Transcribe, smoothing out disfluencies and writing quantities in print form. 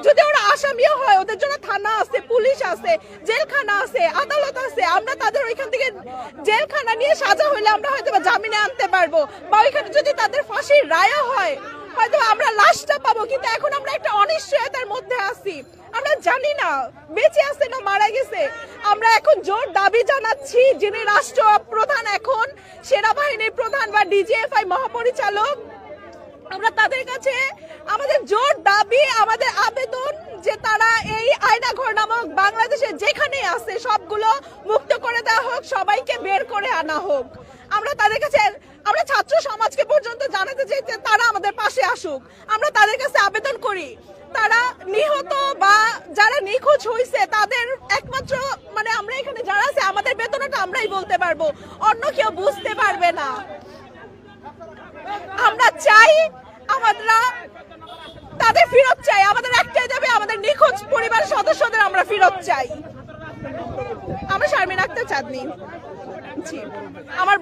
যদি ওরা আসামিও হয়, ওদের জন্য থানা আছে, পুলিশ আছে, জেলখানা আছে, আদালত আছে। আমরা তাদের ওইখান থেকে জেলখানা নিয়ে সাজা হইলে আমরা হয়তো জামিনে আনতে পারবো, বা ওইখানে যদি তাদের ফাঁসির রায়ও হয় হয়তো আমরা লাশটা পাবো। কিন্তু এখন আমরা একটা অনিশ্চয়তার মধ্যে আছি, আমরা জানি না বেঁচে আছে না মারা গেছে। আমরা এখন জোর দাবি জানাচ্ছি, যিনি রাষ্ট্র প্রধান, এখন সেনাবাহিনীর প্রধান বা ডিজিএফআই মহাপরিচালক, আমরা তাদের কাছে আমাদের জোর দাবি, আমাদের আবেদন যে তারা এই আয়নাঘর নামক বাংলাদেশে যেখানে আছে সবগুলো মুক্ত করে দেওয়া হোক, সবাইকে বের করে আনা হোক। আমরা তাদের কাছে, আমরা ছাত্র সমাজকে পর্যন্ত জানাতে চাই যে তারা আমাদের পাশে আসুক। আমরা তাদের কাছে আবেদন করি, তারা নিহত বা যারা নিখোঁজ হয়েছে তাদের একমাত্র মানে আমরা এখানে যারা আছে আমাদের বেতনটা আমরাই বলতে পারবো, অন্য কেউ বুঝতে পারবে না। আমরা চাই, আমরা তাদের ফেরত চাই। আমাদের একটাই দাবি, আমাদের নিখোঁজ পরিবার সদস্যদের আমরা ফেরত চাই। আমরা শারমিন আক্তার চাঁদনী। জি, আমার